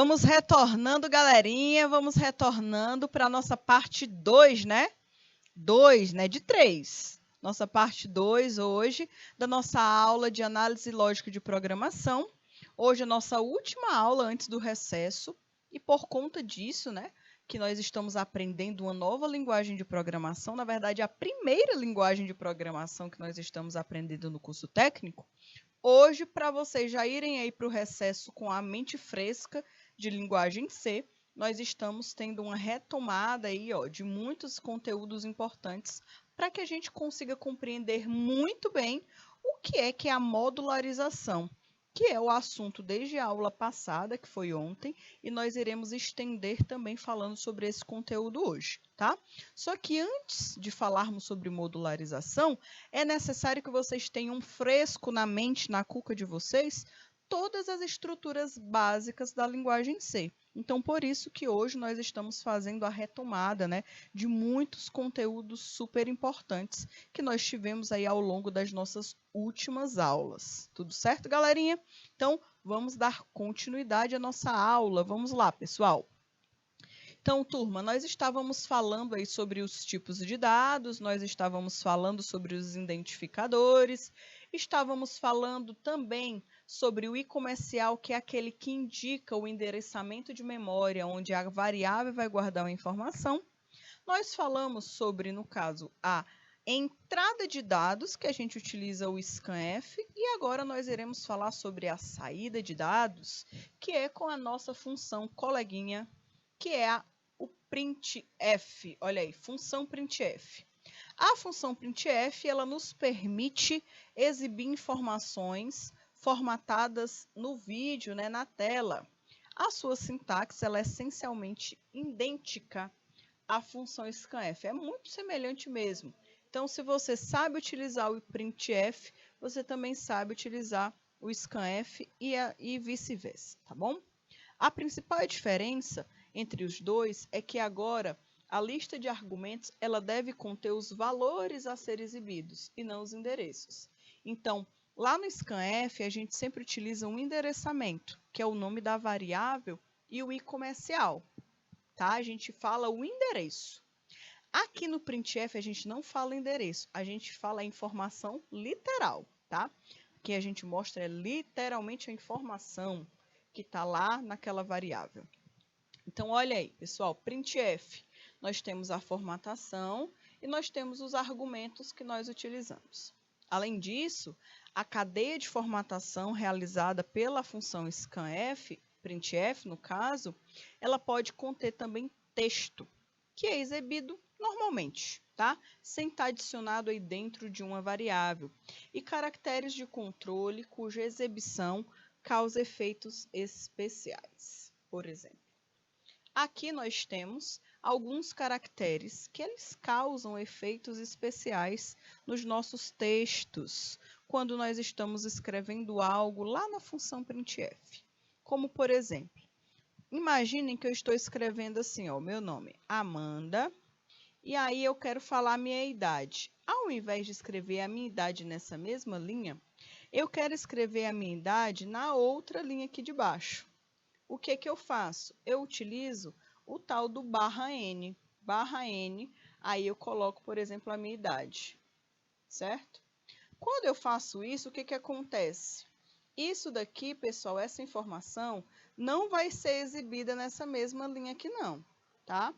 Vamos retornando, galerinha, vamos retornando para a nossa parte 2, né? 2, né? De 3. Nossa parte 2 hoje, da nossa aula de análise lógica de programação. Hoje é a nossa última aula antes do recesso e por conta disso, né? Que nós estamos aprendendo uma nova linguagem de programação, na verdade, a primeira linguagem de programação que nós estamos aprendendo no curso técnico. Hoje, para vocês já irem aí para o recesso com a mente fresca de linguagem C, nós estamos tendo uma retomada aí, ó, de muitos conteúdos importantes para que a gente consiga compreender muito bem o que é a modularização, que é o assunto desde a aula passada, que foi ontem, e nós iremos estender também falando sobre esse conteúdo hoje, tá? Só que antes de falarmos sobre modularização, é necessário que vocês tenham fresco na mente, na cuca de vocês, todas as estruturas básicas da linguagem C. Então, por isso que hoje nós estamos fazendo a retomada, né, de muitos conteúdos super importantes que nós tivemos aí ao longo das nossas últimas aulas. Tudo certo, galerinha? Então, vamos dar continuidade à nossa aula. Vamos lá, pessoal. Então, turma, nós estávamos falando aí sobre os tipos de dados, nós estávamos falando sobre os identificadores, estávamos falando também sobre o i-comercial, que é aquele que indica o endereçamento de memória, onde a variável vai guardar uma informação. Nós falamos sobre, no caso, a entrada de dados, que a gente utiliza o scanf, e agora nós iremos falar sobre a saída de dados, que é com a nossa função coleguinha, que é o printf. Olha aí, função printf. A função printf, ela nos permite exibir informações formatadas no vídeo, né, na tela. A sua sintaxe, ela é essencialmente idêntica à função scanf. É muito semelhante mesmo. Então, se você sabe utilizar o printf, você também sabe utilizar o scanf e vice-versa, tá bom? A principal diferença entre os dois é que agora a lista de argumentos ela deve conter os valores a ser exibidos e não os endereços. Então, lá no scanf, a gente sempre utiliza um endereçamento, que é o nome da variável, e o i-comercial, tá? A gente fala o endereço. Aqui no printf, a gente não fala endereço, a gente fala a informação literal, tá? O que a gente mostra é literalmente a informação que está lá naquela variável. Então, olha aí, pessoal, printf, nós temos a formatação e nós temos os argumentos que nós utilizamos. Além disso, a cadeia de formatação realizada pela função scanf, printf no caso, ela pode conter também texto, que é exibido normalmente, tá? Sem estar adicionado aí dentro de uma variável. E caracteres de controle cuja exibição causa efeitos especiais, por exemplo. Aqui nós temos alguns caracteres que eles causam efeitos especiais nos nossos textos, quando nós estamos escrevendo algo lá na função printf. Como, por exemplo, imaginem que eu estou escrevendo assim, ó, meu nome, Amanda, e aí eu quero falar a minha idade. Ao invés de escrever a minha idade nessa mesma linha, eu quero escrever a minha idade na outra linha aqui de baixo. O que que eu faço? Eu utilizo o tal do /n. /n, aí eu coloco, por exemplo, a minha idade, certo? Quando eu faço isso, o que que acontece? Isso daqui, pessoal, essa informação não vai ser exibida nessa mesma linha aqui não, tá?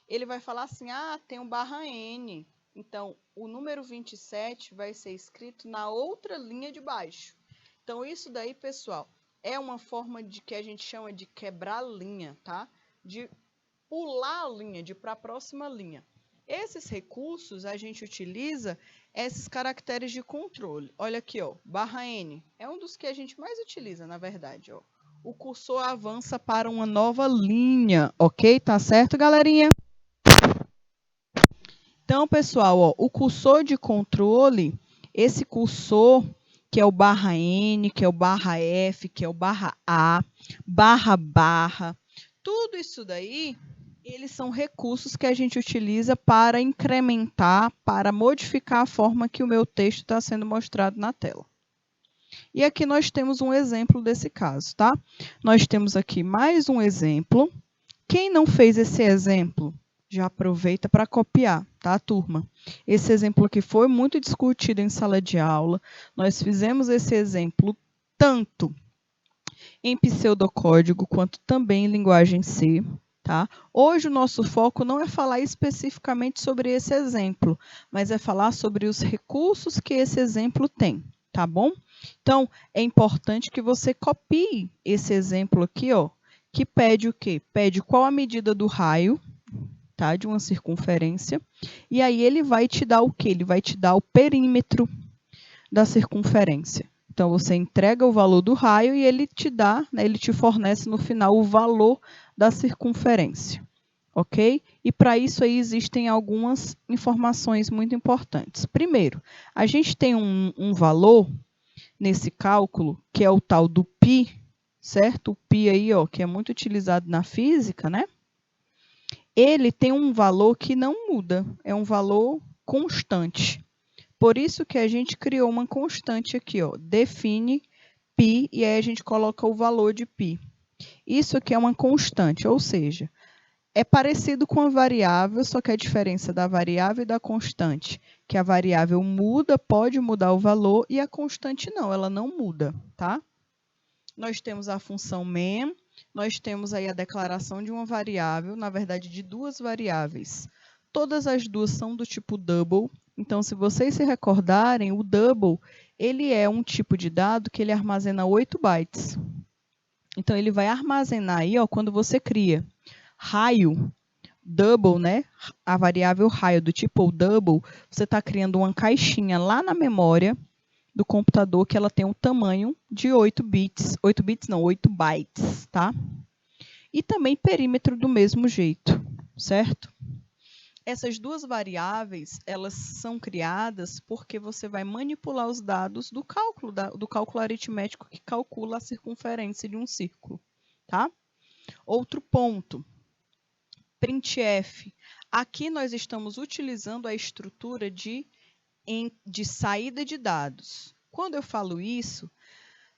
Ele vai falar assim, ah, tem um /n. Então, o número 27 vai ser escrito na outra linha de baixo. Então, isso daí, pessoal, é uma forma de que a gente chama de quebrar linha, tá? De pular a linha, de ir para a próxima linha. Esses recursos a gente utiliza esses caracteres de controle. Olha aqui, ó, /n é um dos que a gente mais utiliza, na verdade, ó. O cursor avança para uma nova linha, ok? Tá certo, galerinha? Então, pessoal, ó, o cursor de controle, esse cursor que é o /n, que é o /f, que é o /a, /barra, tudo isso daí, eles são recursos que a gente utiliza para incrementar, para modificar a forma que o meu texto está sendo mostrado na tela. E aqui nós temos um exemplo desse caso, tá? Nós temos aqui mais um exemplo. Quem não fez esse exemplo, já aproveita para copiar, tá, turma? Esse exemplo aqui foi muito discutido em sala de aula. Nós fizemos esse exemplo tanto em pseudocódigo quanto também em linguagem C. Tá? Hoje o nosso foco não é falar especificamente sobre esse exemplo, mas é falar sobre os recursos que esse exemplo tem, tá bom? Então, é importante que você copie esse exemplo aqui, ó, que pede o quê? Pede qual a medida do raio, tá? De uma circunferência, e aí ele vai te dar o quê? Ele vai te dar o perímetro da circunferência. Então, você entrega o valor do raio e ele te dá, né, ele te fornece no final o valor da circunferência, ok? E para isso aí existem algumas informações muito importantes. Primeiro, a gente tem um valor nesse cálculo, que é o tal do π, certo? O π aí, ó, que é muito utilizado na física, né? Ele tem um valor que não muda, é um valor constante. Por isso que a gente criou uma constante aqui, ó, define π, e aí a gente coloca o valor de π. Isso aqui é uma constante, ou seja, é parecido com a variável, só que a diferença da variável e da constante, que a variável muda, pode mudar o valor, e a constante não, ela não muda, tá? Nós temos a função main, nós temos aí a declaração de uma variável, na verdade de duas variáveis. Todas as duas são do tipo double. Então, se vocês se recordarem, o double, ele é um tipo de dado que ele armazena 8 bytes. Então, ele vai armazenar aí, ó, quando você cria raio, double, né? A variável raio do tipo double, você está criando uma caixinha lá na memória do computador que ela tem um tamanho de 8 bits. 8 bits não, 8 bytes, tá? E também perímetro do mesmo jeito, certo? Essas duas variáveis, elas são criadas porque você vai manipular os dados do cálculo aritmético que calcula a circunferência de um círculo, tá? Outro ponto, printf. Aqui nós estamos utilizando a estrutura de saída de dados. Quando eu falo isso,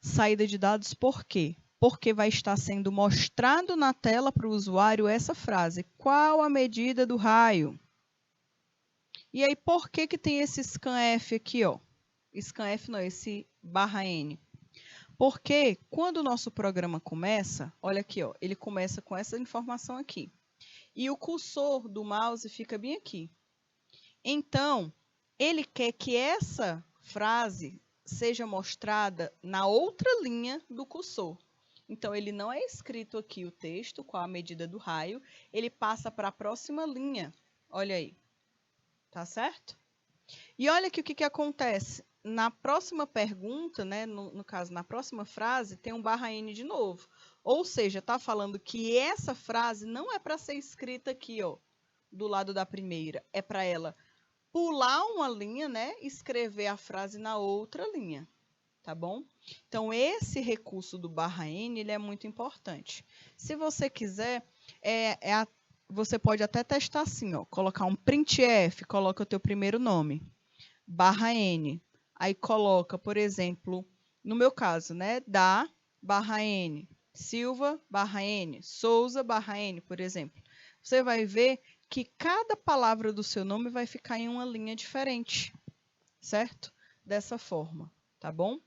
saída de dados por quê? Porque vai estar sendo mostrado na tela para o usuário essa frase, qual a medida do raio? E aí, por que que tem esse scanf aqui, ó? Scanf não, esse /n. Porque quando o nosso programa começa, olha aqui, ó, ele começa com essa informação aqui. E o cursor do mouse fica bem aqui. Então, ele quer que essa frase seja mostrada na outra linha do cursor. Então, ele não é escrito aqui o texto, qual a medida do raio, ele passa para a próxima linha. Olha aí. Tá certo? E olha aqui o que acontece. Na próxima pergunta, né, no caso, na próxima frase, tem um /n de novo. Ou seja, está falando que essa frase não é para ser escrita aqui, ó, do lado da primeira. É para ela pular uma linha, né, escrever a frase na outra linha. Tá bom? Então, esse recurso do /n, ele é muito importante. Se você quiser, você pode até testar assim, ó, colocar um printf, coloca o teu primeiro nome, /n. Aí coloca, por exemplo, no meu caso, né, da /n, Silva /n, Souza /n, por exemplo. Você vai ver que cada palavra do seu nome vai ficar em uma linha diferente, certo? Dessa forma, tá bom?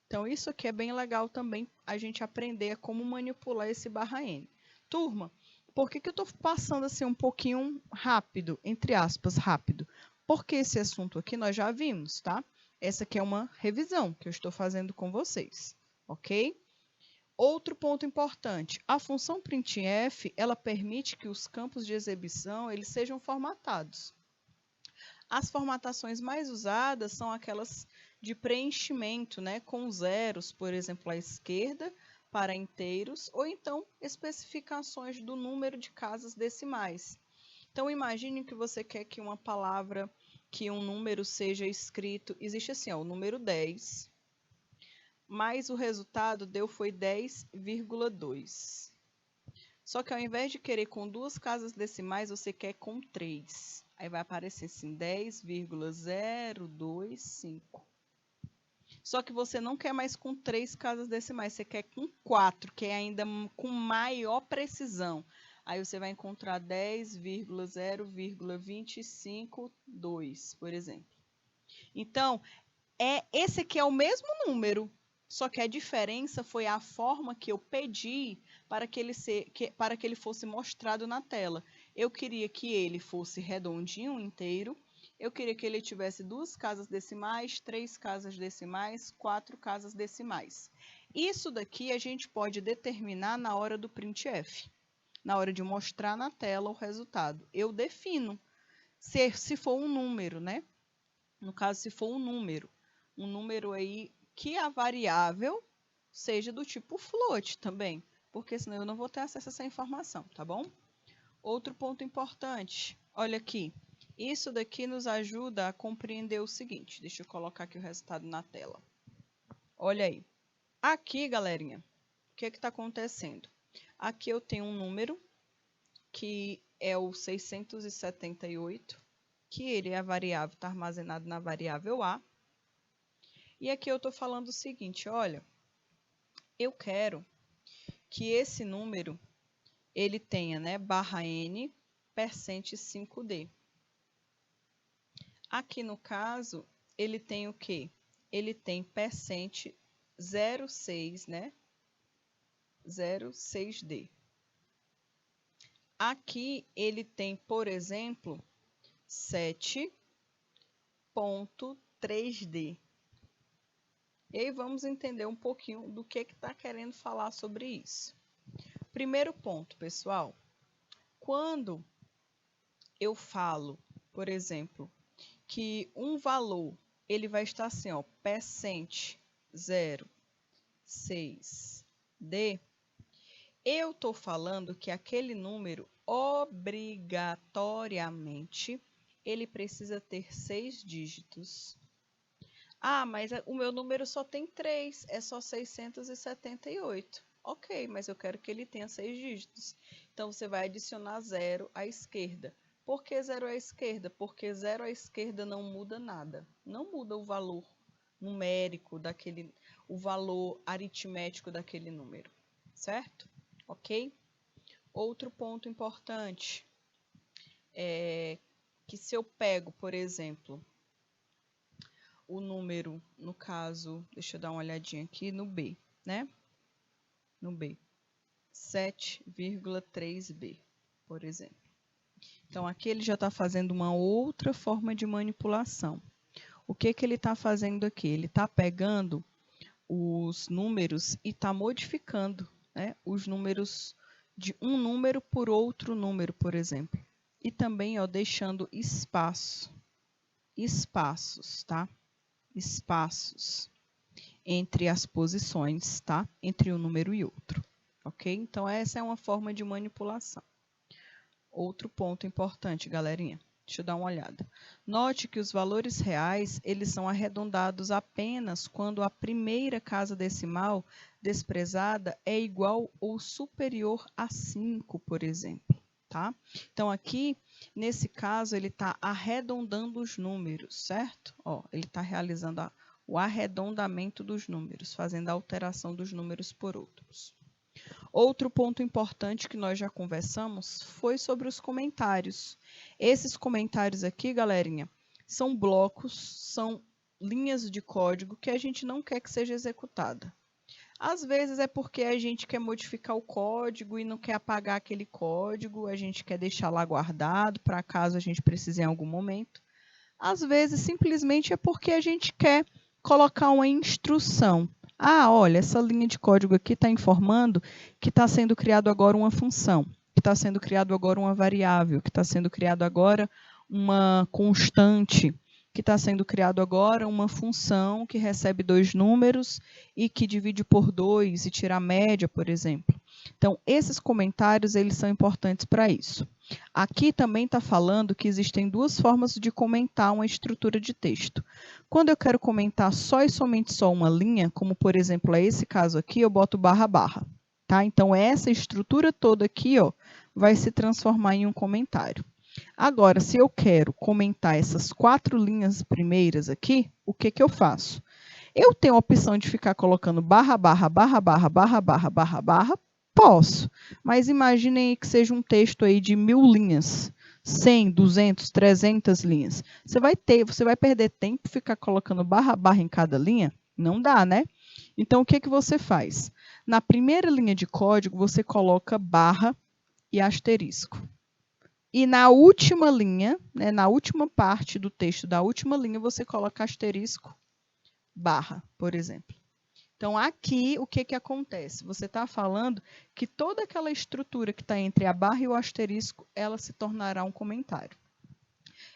Então, isso aqui é bem legal também, a gente aprender como manipular esse /n. Turma, por que eu estou passando assim um pouquinho rápido, entre aspas, rápido? Porque esse assunto aqui nós já vimos, tá? Essa aqui é uma revisão que eu estou fazendo com vocês, ok? Outro ponto importante, a função printf, ela permite que os campos de exibição eles sejam formatados. As formatações mais usadas são aquelas de preenchimento, né, com zeros, por exemplo, à esquerda, para inteiros, ou então especificações do número de casas decimais. Então, imagine que você quer que uma palavra, que um número seja escrito, existe assim, ó, o número 10, mas o resultado foi 10,2. Só que ao invés de querer com 2 casas decimais, você quer com 3. Aí vai aparecer assim, 10,025. Só que você não quer mais com 3 casas decimais, você quer com 4, que é ainda com maior precisão. Aí você vai encontrar 10,0,252, por exemplo. Então, esse aqui é o mesmo número, só que a diferença foi a forma que eu pedi para que ele fosse mostrado na tela. Eu queria que ele fosse redondinho inteiro, eu queria que ele tivesse 2 casas decimais, 3 casas decimais, 4 casas decimais. Isso daqui a gente pode determinar na hora do printf, na hora de mostrar na tela o resultado. Eu defino se for um número, né? No caso, se for um número aí que a variável seja do tipo float também, porque senão eu não vou ter acesso a essa informação, tá bom? Outro ponto importante, olha aqui, isso daqui nos ajuda a compreender o seguinte, deixa eu colocar aqui o resultado na tela. Olha aí, aqui, galerinha, o que está acontecendo? Aqui eu tenho um número, que é o 678, que ele é a variável, está armazenado na variável A. E aqui eu estou falando o seguinte, olha, eu quero que esse número, ele tenha, né, barra N, percent 5D. Aqui no caso, ele tem o quê? Ele tem percent 0,6, né? 0,6D. Aqui ele tem, por exemplo, 7,3D. E aí vamos entender um pouquinho do que está querendo falar sobre isso. Primeiro ponto, pessoal, quando eu falo, por exemplo, que um valor ele vai estar assim, ó, percent 0,6D, eu estou falando que aquele número, obrigatoriamente, ele precisa ter 6 dígitos. Ah, mas o meu número só tem 3, é só 678. Ok, mas eu quero que ele tenha 6 dígitos. Então, você vai adicionar 0 à esquerda. Por que 0 à esquerda? Porque 0 à esquerda não muda nada. Não muda o valor numérico daquele, o valor aritmético daquele número, certo? Ok? Outro ponto importante é que se eu pego, por exemplo, o número, no caso, deixa eu dar uma olhadinha aqui no B, né? No B, 7,3B, por exemplo. Então, aqui ele já está fazendo uma outra forma de manipulação. O que ele está fazendo aqui? Ele está pegando os números e está modificando, né, os números de um número por outro número, por exemplo. E também, ó, deixando espaços, tá? Espaços entre as posições, tá? Entre um número e outro, ok? Então, essa é uma forma de manipulação. Outro ponto importante, galerinha. Deixa eu dar uma olhada. Note que os valores reais, eles são arredondados apenas quando a primeira casa decimal desprezada é igual ou superior a 5, por exemplo, tá? Então, aqui, nesse caso, ele está arredondando os números, certo? Ó, ele está realizando o arredondamento dos números, fazendo a alteração dos números por outros. Outro ponto importante que nós já conversamos foi sobre os comentários. Esses comentários aqui, galerinha, são blocos, são linhas de código que a gente não quer que seja executada. Às vezes é porque a gente quer modificar o código e não quer apagar aquele código, a gente quer deixar lá guardado para caso a gente precise em algum momento. Às vezes, simplesmente é porque a gente quer colocar uma instrução. Ah, olha, essa linha de código aqui está informando que está sendo criado agora uma função, que está sendo criado agora uma variável, que está sendo criado agora uma constante, que está sendo criado agora uma função que recebe 2 números e que divide por 2 e tira a média, por exemplo. Então, esses comentários, eles são importantes para isso. Aqui também está falando que existem 2 formas de comentar uma estrutura de texto. Quando eu quero comentar só e somente só uma linha, como por exemplo é esse caso aqui, eu boto barra, barra. Tá? Então, essa estrutura toda aqui, ó, vai se transformar em um comentário. Agora, se eu quero comentar essas 4 linhas primeiras aqui, o que eu faço? Eu tenho a opção de ficar colocando barra, barra, barra, barra, barra, barra, barra, barra? Posso, mas imaginem que seja um texto aí de 1000 linhas, 100, 200, 300 linhas. Você vai perder tempo ficar colocando barra, barra em cada linha? Não dá, né? Então, o que você faz? Na primeira linha de código, você coloca barra e asterisco. E na última linha, né, na última parte do texto da última linha, você coloca asterisco, barra, por exemplo. Então, aqui, o que acontece? Você está falando que toda aquela estrutura que está entre a barra e o asterisco, ela se tornará um comentário.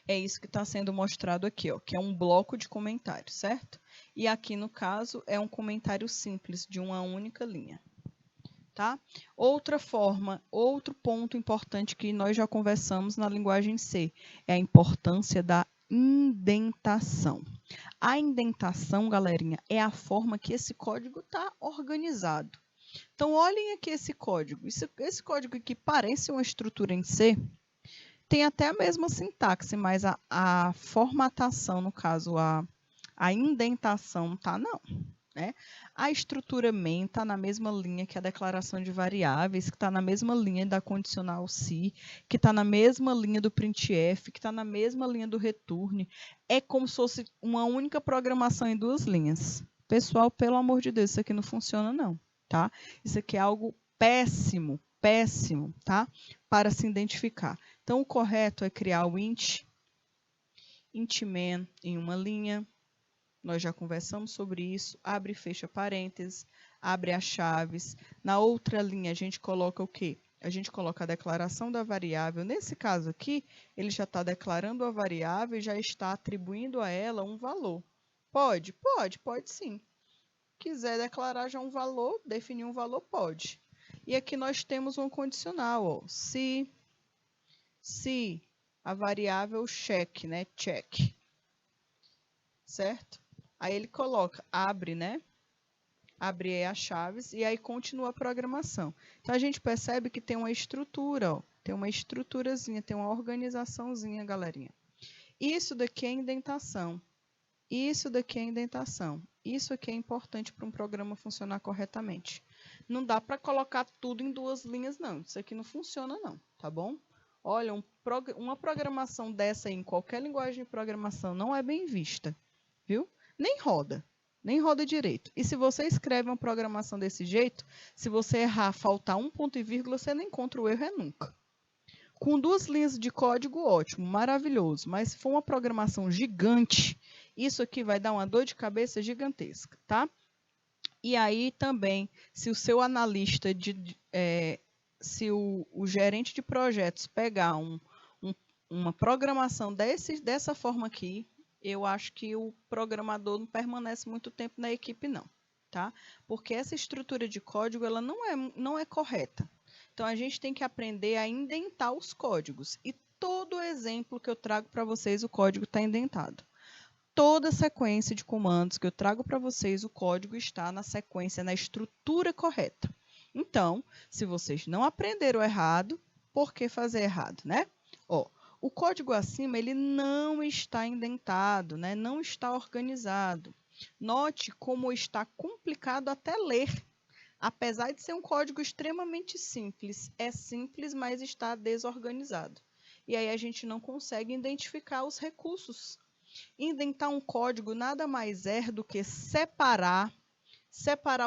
É isso que está sendo mostrado aqui, ó, que é um bloco de comentário, certo? E aqui, no caso, é um comentário simples, de uma única linha. Tá? Outra forma, outro ponto importante que nós já conversamos na linguagem C, é a importância da indentação. A indentação, galerinha, é a forma que esse código está organizado. Então, olhem aqui esse código. Esse código aqui parece uma estrutura em C, tem até a mesma sintaxe, mas a formatação, no caso, a indentação, tá? Não. Né? A estrutura main está na mesma linha que a declaração de variáveis, que está na mesma linha da condicional se, que está na mesma linha do printf, que está na mesma linha do return. É como se fosse uma única programação em duas linhas. Pessoal, pelo amor de Deus, isso aqui não funciona não, tá? Isso aqui é algo péssimo, péssimo, tá? Para se identificar. Então, o correto é criar o int main em uma linha. Nós já conversamos sobre isso. Abre e fecha parênteses, abre as chaves. Na outra linha, a gente coloca o quê? A gente coloca a declaração da variável. Nesse caso aqui, ele já está declarando a variável e já está atribuindo a ela um valor. Pode? Pode sim. Quiser declarar já um valor, definir um valor, pode. E aqui nós temos um condicional, ó. Se a variável check, né? Check. Certo? Aí ele coloca, abre, né? Abre aí as chaves e aí continua a programação. Então, a gente percebe que tem uma estrutura, ó. Tem uma estruturazinha, tem uma organizaçãozinha, galerinha. Isso daqui é indentação. Isso daqui é indentação. Isso aqui é importante para um programa funcionar corretamente. Não dá para colocar tudo em duas linhas, não. Isso aqui não funciona, não, tá bom? Olha, uma programação dessa aí, em qualquer linguagem de programação não é bem vista, viu? Nem roda direito. E se você escreve uma programação desse jeito, se você errar, faltar um ponto e vírgula, você não encontra o erro nunca. Com duas linhas de código, ótimo, maravilhoso. Mas se for uma programação gigante, isso aqui vai dar uma dor de cabeça gigantesca, tá? E aí também, se o seu analista, se o gerente de projetos pegar uma programação dessa forma aqui, eu acho que o programador não permanece muito tempo na equipe, não, tá? Porque essa estrutura de código, ela não é correta. Então, a gente tem que aprender a indentar os códigos. E todo exemplo que eu trago para vocês, o código está indentado. Toda sequência de comandos que eu trago para vocês, o código está na sequência, na estrutura correta. Então, se vocês não aprenderam errado, por que fazer errado, né? Ó, o código acima, ele não está indentado, né? Não está organizado. Note como está complicado até ler. Apesar de ser um código extremamente simples, é simples, mas está desorganizado. E aí a gente não consegue identificar os recursos. Indentar um código nada mais é do que separar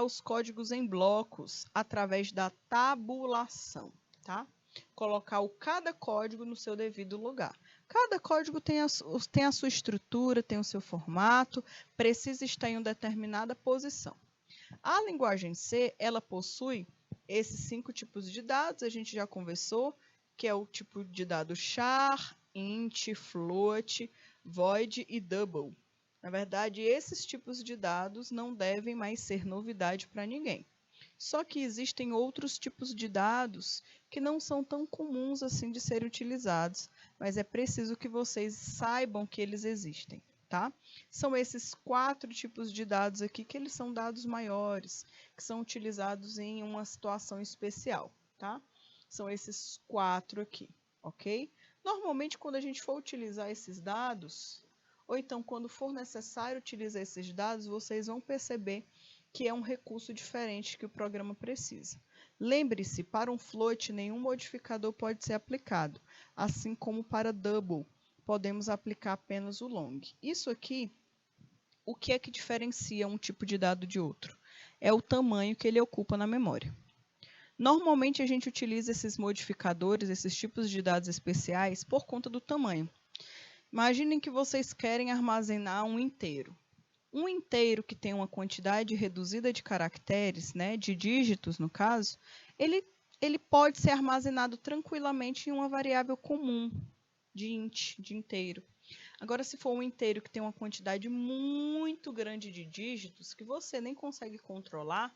os códigos em blocos através da tabulação, tá? Colocar cada código no seu devido lugar. Cada código tem a sua estrutura, tem o seu formato, precisa estar em uma determinada posição. A linguagem C, ela possui esses 5 tipos de dados, a gente já conversou, que é o tipo de dado char, int, float, void e double. Na verdade, esses tipos de dados não devem mais ser novidade para ninguém. Só que existem outros tipos de dados que não são tão comuns assim de serem utilizados, mas é preciso que vocês saibam que eles existem, tá? São esses 4 tipos de dados aqui, que eles são dados maiores, que são utilizados em uma situação especial, tá? São esses 4 aqui, ok? Normalmente, quando a gente for utilizar esses dados, ou então quando for necessário utilizar esses dados, vocês vão perceber que é um recurso diferente que o programa precisa. Lembre-se, para um float, nenhum modificador pode ser aplicado, assim como para double, podemos aplicar apenas o long. Isso aqui, o que é que diferencia um tipo de dado de outro? É o tamanho que ele ocupa na memória. Normalmente, a gente utiliza esses modificadores, esses tipos de dados especiais, por conta do tamanho. Imaginem que vocês querem armazenar um inteiro. Um inteiro que tem uma quantidade reduzida de caracteres, né, de dígitos no caso, ele pode ser armazenado tranquilamente em uma variável comum de int, de inteiro. Agora, se for um inteiro que tem uma quantidade muito grande de dígitos, que você nem consegue controlar,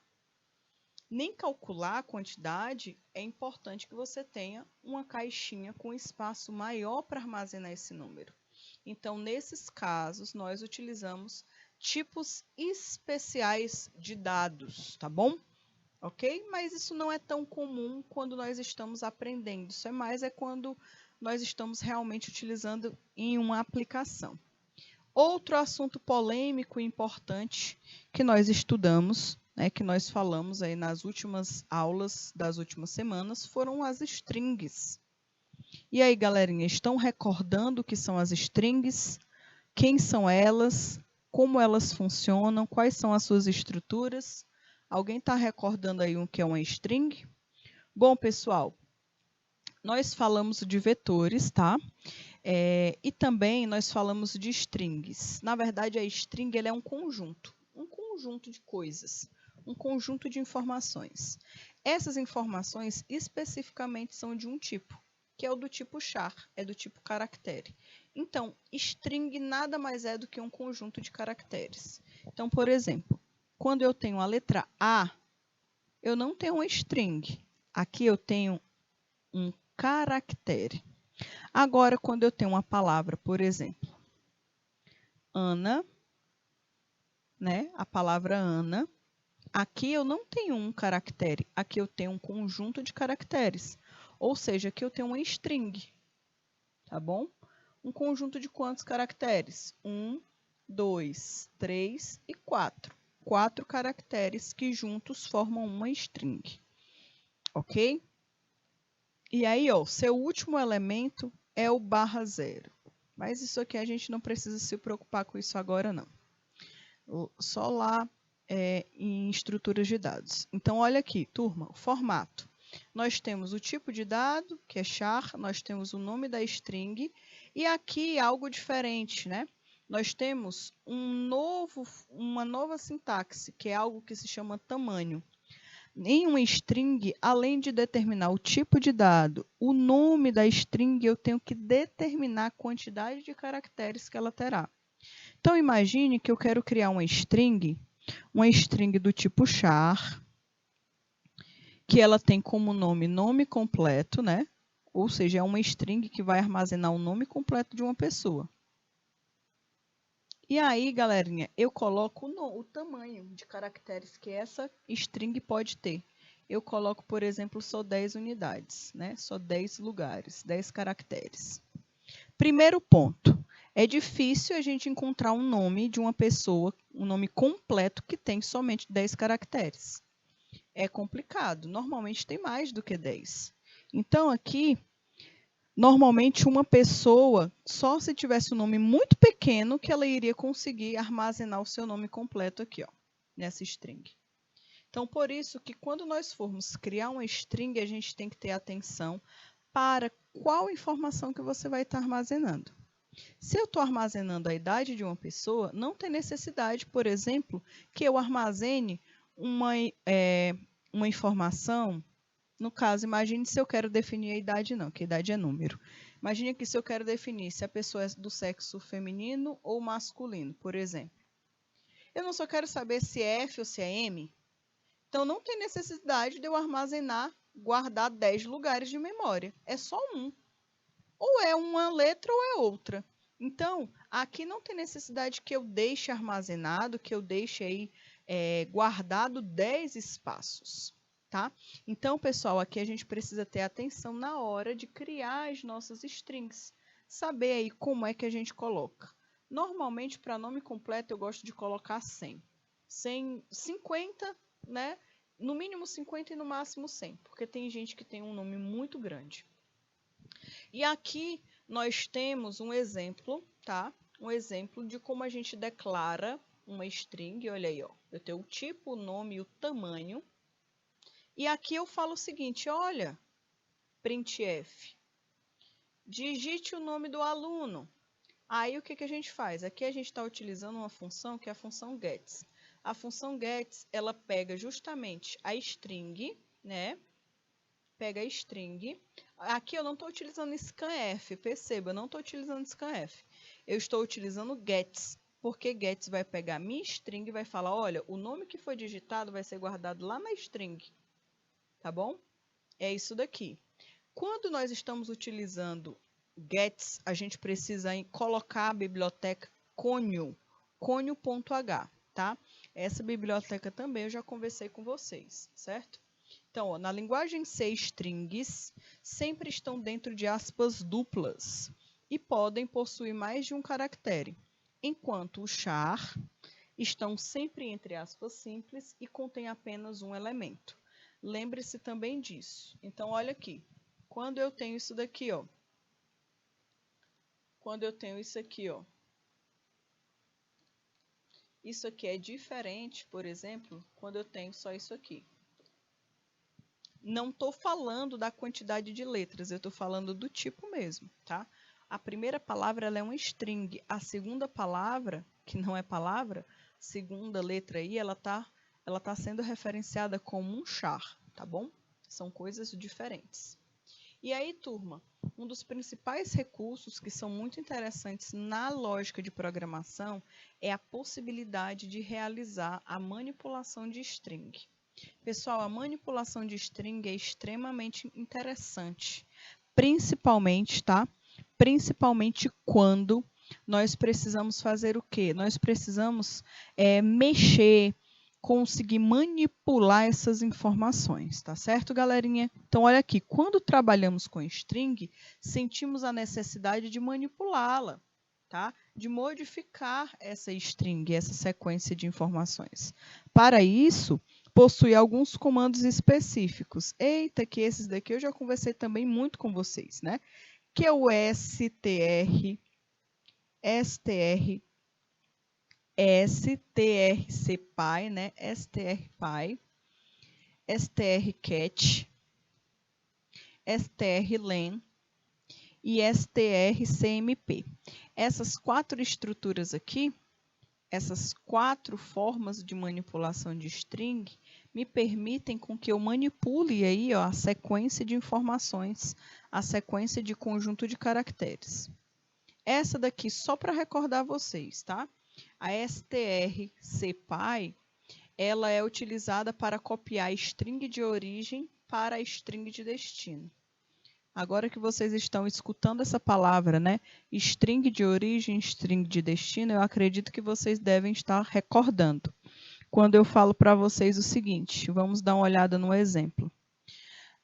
nem calcular a quantidade, é importante que você tenha uma caixinha com espaço maior para armazenar esse número. Então, nesses casos, nós utilizamos tipos especiais de dados, tá bom? Ok? Mas isso não é tão comum quando nós estamos aprendendo. Isso é mais quando nós estamos realmente utilizando em uma aplicação. Outro assunto polêmico e importante que nós estudamos, né, que nós falamos aí nas últimas aulas das últimas semanas, foram as strings. E aí, galerinha, estão recordando o que são as strings? Quem são elas? Como elas funcionam? Quais são as suas estruturas? Alguém está recordando aí o que é uma string? Bom, pessoal, nós falamos de vetores, tá? E também nós falamos de strings. Na verdade, a string ela é um conjunto de coisas, um conjunto de informações. Essas informações especificamente são de um tipo, que é o do tipo char, é do tipo caractere. Então, string nada mais é do que um conjunto de caracteres. Então, por exemplo, quando eu tenho a letra A, eu não tenho uma string. Aqui eu tenho um caractere. Agora, quando eu tenho uma palavra, por exemplo, Ana, né? A palavra Ana, aqui eu não tenho um caractere, aqui eu tenho um conjunto de caracteres. Ou seja, aqui eu tenho uma string, tá bom? Um conjunto de quantos caracteres? 1, 2, 3 e 4. 4 caracteres que juntos formam uma string. Ok? E aí, ó, seu último elemento é o /0. Mas isso aqui a gente não precisa se preocupar com isso agora, não. Só lá em estruturas de dados. Então, olha aqui, turma, o formato. Nós temos o tipo de dado, que é char, nós temos o nome da string, e aqui algo diferente, né? Nós temos uma nova sintaxe, que é algo que se chama tamanho. Em uma string, além de determinar o tipo de dado, o nome da string, eu tenho que determinar a quantidade de caracteres que ela terá. Então, imagine que eu quero criar uma string do tipo char, que ela tem como nome completo, né? Ou seja, é uma string que vai armazenar o nome completo de uma pessoa. E aí, galerinha, eu coloco o tamanho de caracteres que essa string pode ter. Eu coloco, por exemplo, só 10 unidades, né? Só 10 lugares, 10 caracteres. Primeiro ponto, é difícil a gente encontrar um nome de uma pessoa, um nome completo que tem somente 10 caracteres. É complicado, normalmente tem mais do que 10. Então, aqui, normalmente uma pessoa, só se tivesse um nome muito pequeno, que ela iria conseguir armazenar o seu nome completo aqui, ó, nessa string. Então, por isso que quando nós formos criar uma string, a gente tem que ter atenção para qual informação que você vai estar armazenando. Se eu estou armazenando a idade de uma pessoa, não tem necessidade, por exemplo, que eu armazene uma informação. No caso, imagine se eu quero definir a idade, não, que a idade é número. Imagine que se eu quero definir se a pessoa é do sexo feminino ou masculino, por exemplo. Eu não só quero saber se é F ou se é M. Então, não tem necessidade de eu guardar 10 lugares de memória. É só um. Ou é uma letra ou é outra. Então, aqui não tem necessidade que eu deixe armazenado, que eu deixe aí guardado 10 espaços. Tá? Então, pessoal, aqui a gente precisa ter atenção na hora de criar as nossas strings. Saber aí como é que a gente coloca. Normalmente, para nome completo, eu gosto de colocar 100. 100, 50, né? No mínimo 50 e no máximo 100, porque tem gente que tem um nome muito grande. E aqui nós temos um exemplo, tá? Um exemplo de como a gente declara uma string. Olha aí, ó. Eu tenho o tipo, o nome e o tamanho. E aqui eu falo o seguinte, olha, printf, digite o nome do aluno. Aí o que a gente faz? Aqui a gente está utilizando uma função que é a função gets. A função gets, ela pega justamente a string, né? Pega a string. Aqui eu não estou utilizando scanf, perceba, eu não estou utilizando scanf. Eu estou utilizando gets, porque gets vai pegar minha string e vai falar, olha, o nome que foi digitado vai ser guardado lá na string. Tá bom? É isso daqui. Quando nós estamos utilizando gets, a gente precisa colocar a biblioteca conio, conio.h, tá? Essa biblioteca também eu já conversei com vocês, certo? Então, ó, na linguagem C, strings sempre estão dentro de aspas duplas e podem possuir mais de um caractere, enquanto o char estão sempre entre aspas simples e contém apenas um elemento. Lembre-se também disso. Então, olha aqui. Quando eu tenho isso daqui, ó. Quando eu tenho isso aqui, ó. Isso aqui é diferente, por exemplo, quando eu tenho só isso aqui. Não estou falando da quantidade de letras, eu estou falando do tipo mesmo, tá? A primeira palavra ela é uma string. A segunda palavra, que não é palavra, segunda letra aí, ela tá sendo referenciada como um char, tá bom? São coisas diferentes. E aí, turma, um dos principais recursos que são muito interessantes na lógica de programação é a possibilidade de realizar a manipulação de string. Pessoal, a manipulação de string é extremamente interessante, principalmente, tá? Principalmente quando nós precisamos fazer o quê? Nós precisamos mexer, conseguir manipular essas informações, tá certo, galerinha? Então, olha aqui, quando trabalhamos com string, sentimos a necessidade de manipulá-la, tá? De modificar essa string, essa sequência de informações. Para isso, possui alguns comandos específicos. Eita, que esses daqui eu já conversei também muito com vocês, né? Que é o strcpy, né? strpy, strcat, strlen e strcmp. Essas quatro estruturas aqui, essas quatro formas de manipulação de string, me permitem com que eu manipule aí, ó, a sequência de informações, a sequência de conjunto de caracteres. Essa daqui, só para recordar vocês, tá? A strcpy, ela é utilizada para copiar a string de origem para a string de destino. Agora que vocês estão escutando essa palavra, né? String de origem, string de destino, eu acredito que vocês devem estar recordando. Quando eu falo para vocês o seguinte, vamos dar uma olhada no exemplo.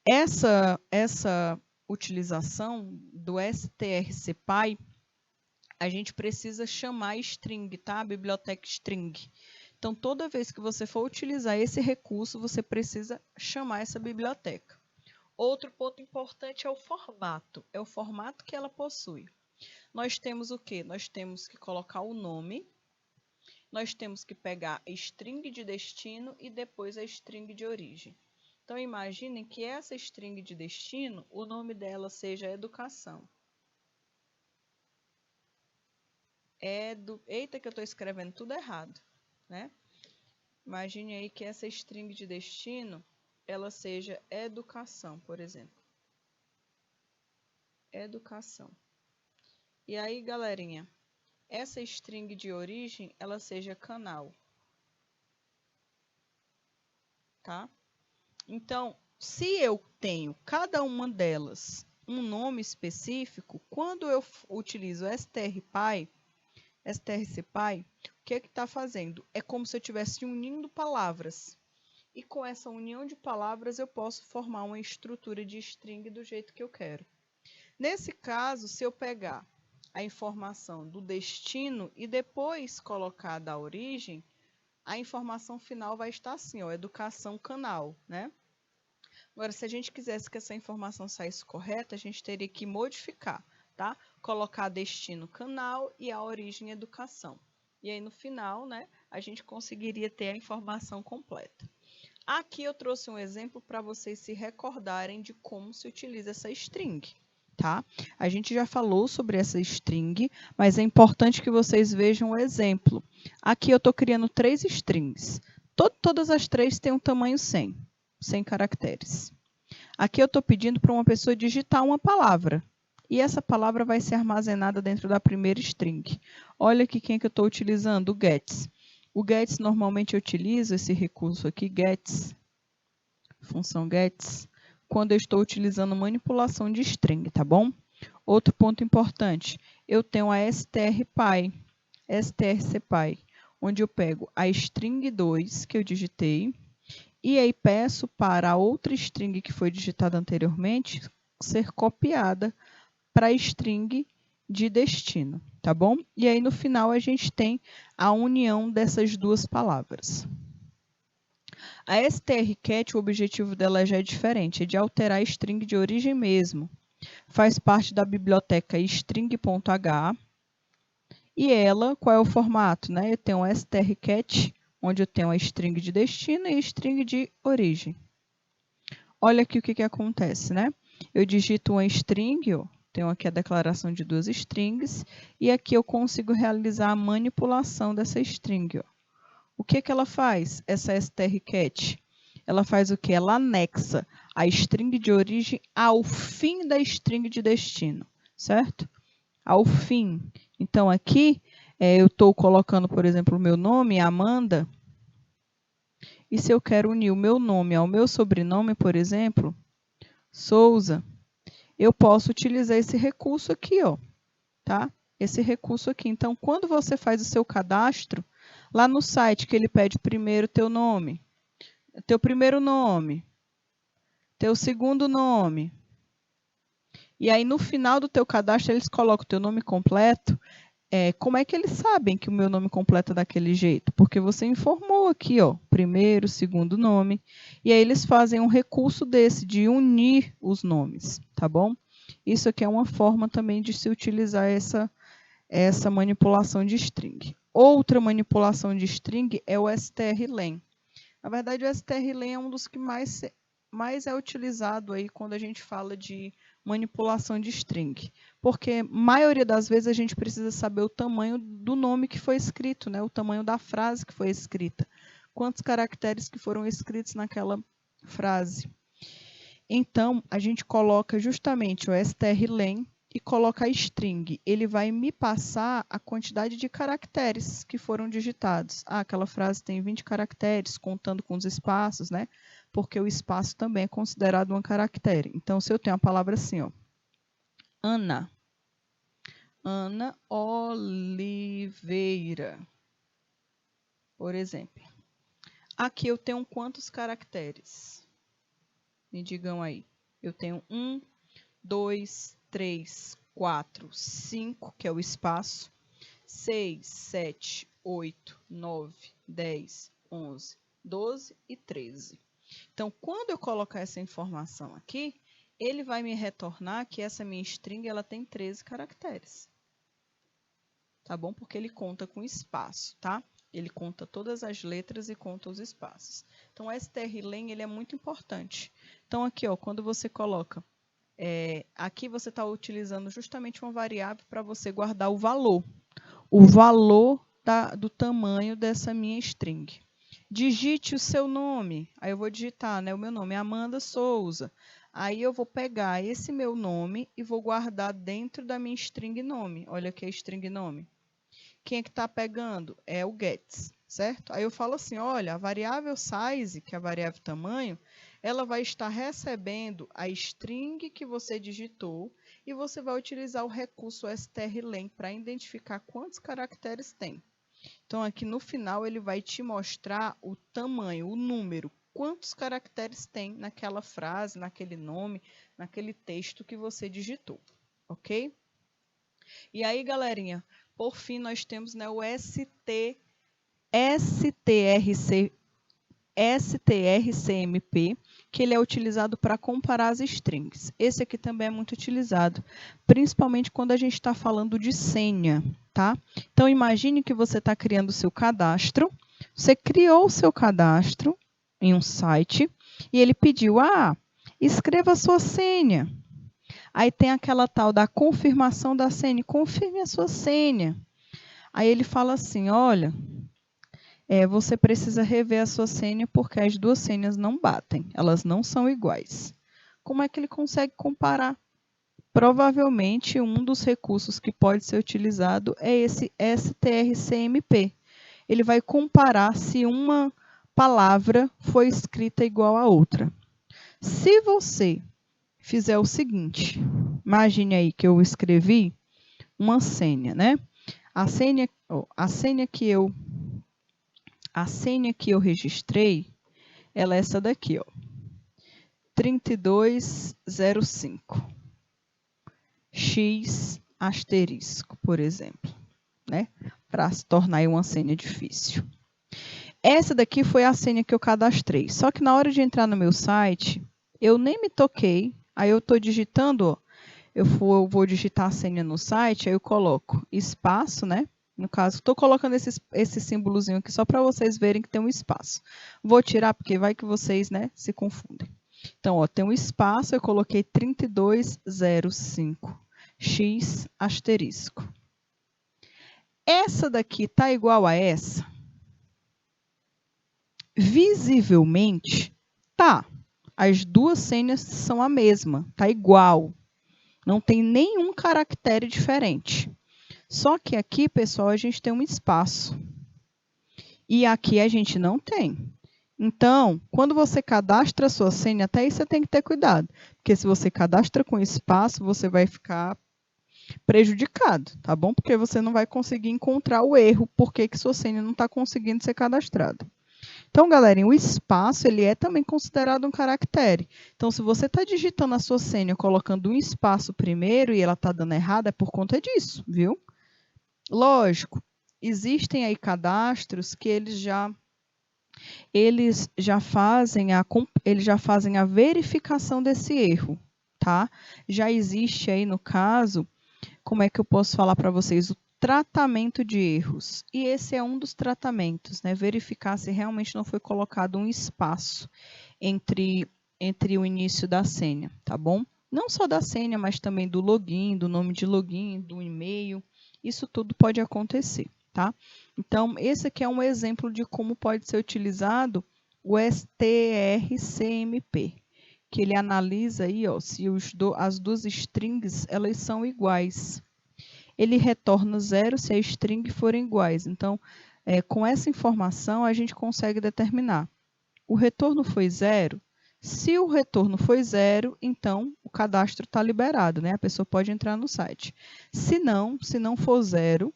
Essa utilização do strcpy, a gente precisa chamar string, tá? A biblioteca string. Então, toda vez que você for utilizar esse recurso, você precisa chamar essa biblioteca. Outro ponto importante é o formato. É o formato que ela possui. Nós temos o quê? Nós temos que colocar o nome, nós temos que pegar a string de destino e depois a string de origem. Então, imaginem que essa string de destino, o nome dela seja educação. Eita, que eu estou escrevendo tudo errado, né? Imagine aí que essa string de destino, ela seja educação, por exemplo. Educação. E aí, galerinha, essa string de origem, ela seja canal. Tá? Então, se eu tenho cada uma delas um nome específico, quando eu utilizo strcpy, o que está fazendo? É como se eu estivesse unindo palavras. E com essa união de palavras, eu posso formar uma estrutura de string do jeito que eu quero. Nesse caso, se eu pegar a informação do destino e depois colocar da origem, a informação final vai estar assim, ó, educação canal, né? Agora, se a gente quisesse que essa informação saísse correta, a gente teria que modificar, tá? Colocar destino canal e a origem educação. E aí, no final, né, a gente conseguiria ter a informação completa. Aqui eu trouxe um exemplo para vocês se recordarem de como se utiliza essa string, tá? A gente já falou sobre essa string, mas é importante que vocês vejam o exemplo. Aqui eu estou criando 3 strings. Todas as 3 têm um tamanho 100 caracteres. Aqui eu estou pedindo para uma pessoa digitar uma palavra. E essa palavra vai ser armazenada dentro da primeira string. Olha aqui quem é que eu estou utilizando, o gets. O gets, normalmente eu utilizo esse recurso aqui, gets, função gets, quando eu estou utilizando manipulação de string, tá bom? Outro ponto importante, eu tenho a strpy, strcpy, onde eu pego a string 2 que eu digitei, e aí peço para a outra string que foi digitada anteriormente ser copiada para a string de destino, tá bom? E aí no final a gente tem a união dessas duas palavras. A strcat, o objetivo dela já é diferente, é de alterar a string de origem mesmo. Faz parte da biblioteca string.h. E ela, qual é o formato, né? Eu tenho um strcat, onde eu tenho a string de destino e a string de origem. Olha aqui o que acontece, né? Eu digito uma string, ó, tenho aqui a declaração de 2 strings, e aqui eu consigo realizar a manipulação dessa string. Ó. O que ela faz, essa strcat? Ela faz o quê? Ela anexa a string de origem ao fim da string de destino, certo? Ao fim. Então, aqui, eu estou colocando, por exemplo, o meu nome, Amanda, e se eu quero unir o meu nome ao meu sobrenome, por exemplo, Souza, eu posso utilizar esse recurso aqui, ó, tá? Esse recurso aqui. Então, quando você faz o seu cadastro, lá no site que ele pede primeiro teu nome, teu primeiro nome, teu segundo nome, e aí no final do teu cadastro eles colocam o teu nome completo, como é que eles sabem que o meu nome completo é daquele jeito? Porque você informou aqui, ó, primeiro, segundo nome, e aí eles fazem um recurso desse, de unir os nomes, tá bom? Isso aqui é uma forma também de se utilizar essa manipulação de string. Outra manipulação de string é o strlen. Na verdade, o strlen é um dos que mais é utilizado aí quando a gente fala de manipulação de string. Porque, maioria das vezes, a gente precisa saber o tamanho do nome que foi escrito, né? O tamanho da frase que foi escrita. Quantos caracteres que foram escritos naquela frase. Então, a gente coloca justamente o strlen e coloca a string. Ele vai me passar a quantidade de caracteres que foram digitados. Ah, aquela frase tem 20 caracteres, contando com os espaços, né? Porque o espaço também é considerado um caractere. Então, se eu tenho a palavra assim, ó, Ana Oliveira, por exemplo. Aqui eu tenho quantos caracteres? Me digam aí. Eu tenho 1, 2, 3, 4, 5, que é o espaço, 6, 7, 8, 9, 10, 11, 12 e 13. Então, quando eu colocar essa informação aqui, ele vai me retornar que essa minha string ela tem 13 caracteres. Tá bom? Porque ele conta com espaço, tá? Ele conta todas as letras e conta os espaços. Então, o strlen ele é muito importante. Então, aqui, ó, quando você coloca, aqui você está utilizando justamente uma variável para você guardar o valor do tamanho dessa minha string. Digite o seu nome. Aí eu vou digitar, né? O meu nome é Amanda Souza. Aí eu vou pegar esse meu nome e vou guardar dentro da minha string nome. Olha aqui a string nome. Quem é que está pegando? É o gets, certo? Aí eu falo assim, olha, a variável size, que é a variável tamanho, ela vai estar recebendo a string que você digitou e você vai utilizar o recurso strlen para identificar quantos caracteres tem. Então, aqui no final, ele vai te mostrar o tamanho, o número, quantos caracteres tem naquela frase, naquele nome, naquele texto que você digitou, ok? E aí, galerinha, por fim, nós temos, né, o STRCMP, que ele é utilizado para comparar as strings. Esse aqui também é muito utilizado, principalmente quando a gente está falando de senha, tá? Então, imagine que você está criando o seu cadastro, você criou o seu cadastro em um site e ele pediu, escreva a sua senha. Aí tem aquela tal da confirmação da senha, confirme a sua senha. Aí ele fala assim, olha, você precisa rever a sua senha porque as duas senhas não batem, elas não são iguais. Como é que ele consegue comparar? Provavelmente um dos recursos que pode ser utilizado é esse STRCMP. Ele vai comparar se uma palavra foi escrita igual à outra. Se você fizer o seguinte, imagine aí que eu escrevi uma senha, né? A senha que eu registrei, ela é essa daqui, ó. 3205. X asterisco, por exemplo, né? Para se tornar uma senha difícil. Essa daqui foi a senha que eu cadastrei. Só que na hora de entrar no meu site, eu nem me toquei. Aí eu estou digitando, ó, eu vou digitar a senha no site, aí eu coloco espaço, né? No caso, estou colocando esse símbolozinho aqui só para vocês verem que tem um espaço. Vou tirar porque vai que vocês, né, se confundem. Então, ó, tem um espaço, eu coloquei 3205. X asterisco. Essa daqui está igual a essa? Visivelmente, tá. As duas senhas são a mesma, tá igual. Não tem nenhum caractere diferente. Só que aqui, pessoal, a gente tem um espaço. E aqui a gente não tem. Então, quando você cadastra a sua senha, até aí você tem que ter cuidado. Porque se você cadastra com espaço, você vai ficar prejudicado, tá bom? Porque você não vai conseguir encontrar o erro, porque sua senha não está conseguindo ser cadastrada. Então, galerinha, o espaço ele é também considerado um caractere. Então, se você está digitando a sua senha colocando um espaço primeiro e ela está dando errado, é por conta disso, viu? Lógico, existem aí cadastros que eles já fazem a verificação desse erro, tá? Já existe aí, no caso, como é que eu posso falar para vocês? O tratamento de erros. E esse é um dos tratamentos, né? Verificar se realmente não foi colocado um espaço entre o início da senha, tá bom? Não só da senha, mas também do login, do nome de login, do e-mail. Isso tudo pode acontecer, tá? Então, esse aqui é um exemplo de como pode ser utilizado o STRCMP, que ele analisa aí, ó, se as duas strings elas são iguais. Ele retorna 0 se a string forem iguais. Então, com essa informação, a gente consegue determinar. O retorno foi 0? Se o retorno foi 0, então o cadastro está liberado, né? A pessoa pode entrar no site. Se não for 0,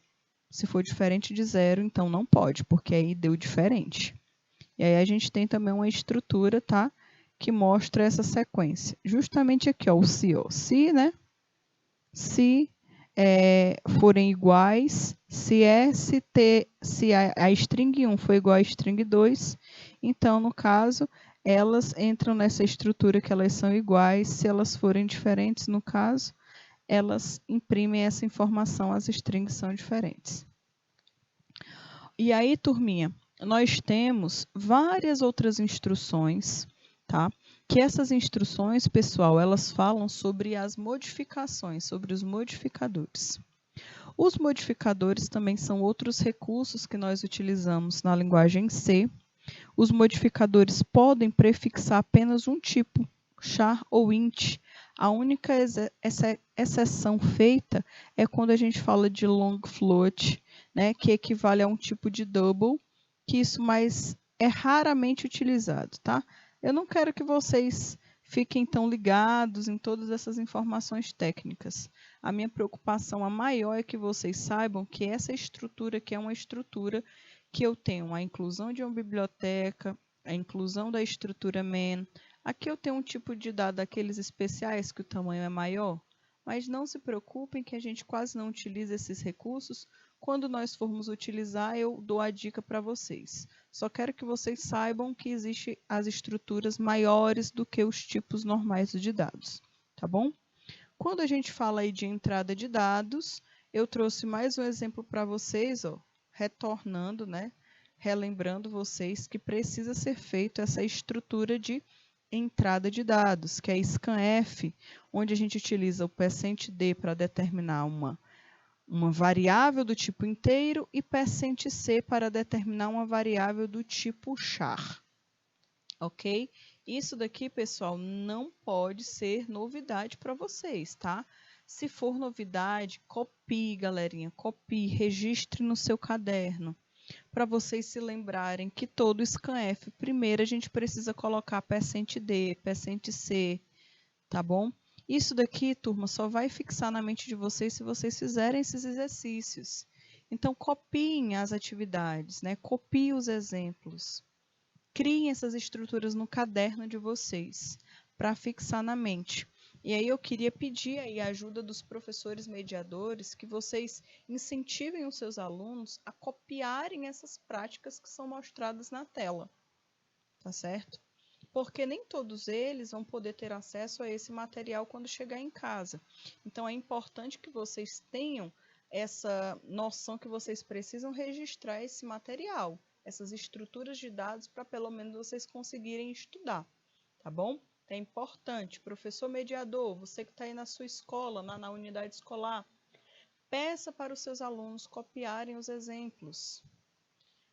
se for diferente de 0, então não pode, porque aí deu diferente. E aí a gente tem também uma estrutura, tá? Que mostra essa sequência. Justamente aqui, ó, o se, ó. Se, né? Se forem iguais, se a string 1 for igual a string 2, então, no caso, elas entram nessa estrutura que elas são iguais. Se elas forem diferentes, no caso, elas imprimem essa informação, as strings são diferentes. E aí, turminha, nós temos várias outras instruções, tá? Que essas instruções, pessoal, elas falam sobre as modificações, sobre os modificadores. Os modificadores também são outros recursos que nós utilizamos na linguagem C. Os modificadores podem prefixar apenas um tipo, char ou int. A única exceção feita é quando a gente fala de long float, né, que equivale a um tipo de double, que isso mais é raramente utilizado, tá? Eu não quero que vocês fiquem tão ligados em todas essas informações técnicas. A minha preocupação a maior é que vocês saibam que essa estrutura aqui é uma estrutura que eu tenho a inclusão de uma biblioteca, a inclusão da estrutura main. Aqui eu tenho um tipo de dado daqueles especiais que o tamanho é maior. Mas não se preocupem que a gente quase não utiliza esses recursos. Quando nós formos utilizar, eu dou a dica para vocês. Só quero que vocês saibam que existem as estruturas maiores do que os tipos normais de dados, tá bom? Quando a gente fala aí de entrada de dados, eu trouxe mais um exemplo para vocês, ó, retornando, né? Relembrando vocês que precisa ser feito essa estrutura de entrada de dados, que é scanf, onde a gente utiliza o %d para determinar uma variável do tipo inteiro e %c para determinar uma variável do tipo char. Ok? Isso daqui, pessoal, não pode ser novidade para vocês, tá? Se for novidade, copie, galerinha, copie, registre no seu caderno, para vocês se lembrarem que todo scanf, primeiro a gente precisa colocar %d, %c, tá bom? Isso daqui, turma, só vai fixar na mente de vocês se vocês fizerem esses exercícios. Então, copiem as atividades, né? Copiem os exemplos. Criem essas estruturas no caderno de vocês, para fixar na mente. E aí eu queria pedir aí a ajuda dos professores mediadores, que vocês incentivem os seus alunos a copiarem essas práticas que são mostradas na tela, tá certo? Porque nem todos eles vão poder ter acesso a esse material quando chegar em casa. Então, é importante que vocês tenham essa noção que vocês precisam registrar esse material, essas estruturas de dados, para pelo menos vocês conseguirem estudar, tá bom? É importante, professor mediador, você que está aí na sua escola, na unidade escolar, peça para os seus alunos copiarem os exemplos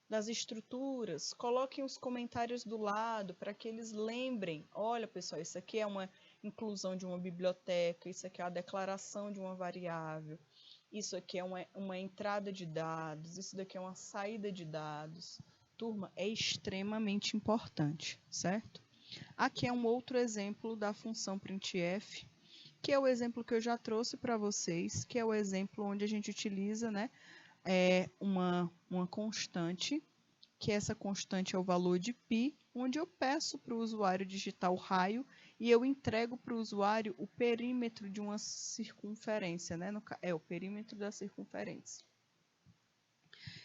das estruturas, coloquem os comentários do lado para que eles lembrem, olha pessoal, isso aqui é uma inclusão de uma biblioteca, isso aqui é a declaração de uma variável, isso aqui é uma entrada de dados, isso daqui é uma saída de dados. Turma, é extremamente importante, certo? Aqui é um outro exemplo da função printf, que é o exemplo que eu já trouxe para vocês, que é o exemplo onde a gente utiliza, né, uma constante, que essa constante é o valor de π, onde eu peço para o usuário digitar o raio e eu entrego para o usuário o perímetro de uma circunferência, né? É o perímetro da circunferência.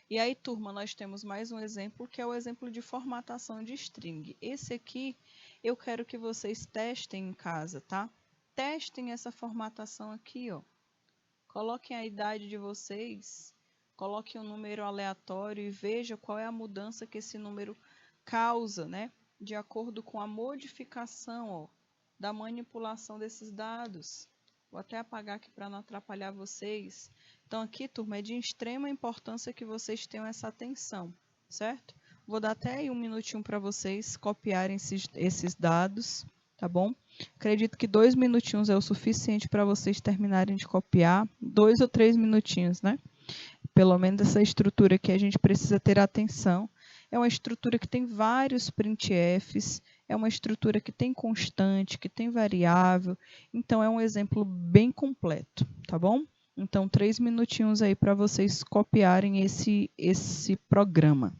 E aí, turma, nós temos mais um exemplo, que é o exemplo de formatação de string. Esse aqui eu quero que vocês testem em casa, tá? Testem essa formatação aqui, ó. Coloquem a idade de vocês, coloquem um número aleatório e veja qual é a mudança que esse número causa, né? De acordo com a modificação, ó, da manipulação desses dados. Vou até apagar aqui para não atrapalhar vocês. Então aqui, turma, é de extrema importância que vocês tenham essa atenção, certo? Vou dar até aí um minutinho para vocês copiarem esses dados, tá bom? Acredito que 2 minutinhos é o suficiente para vocês terminarem de copiar. 2 ou 3 minutinhos, né? Pelo menos essa estrutura que a gente precisa ter atenção. É uma estrutura que tem vários printfs, é uma estrutura que tem constante, que tem variável. Então, é um exemplo bem completo, tá bom? Então, 3 minutinhos aí para vocês copiarem esse programa.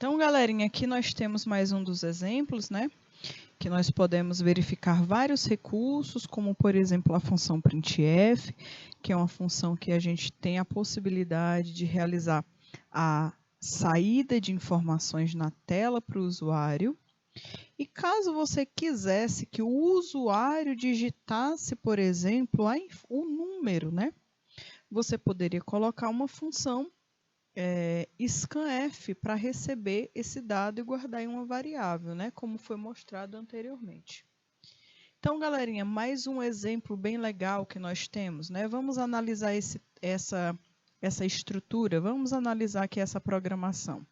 Então, galerinha, aqui nós temos mais um dos exemplos, né? Que nós podemos verificar vários recursos, como, por exemplo, a função printf, que é uma função que a gente tem a possibilidade de realizar a saída de informações na tela para o usuário. E caso você quisesse que o usuário digitasse, por exemplo, o número, né? Você poderia colocar uma função scanf para receber esse dado e guardar em uma variável, né? Como foi mostrado anteriormente. Então, galerinha, mais um exemplo bem legal que nós temos, né? Vamos analisar essa estrutura, vamos analisar aqui essa programação.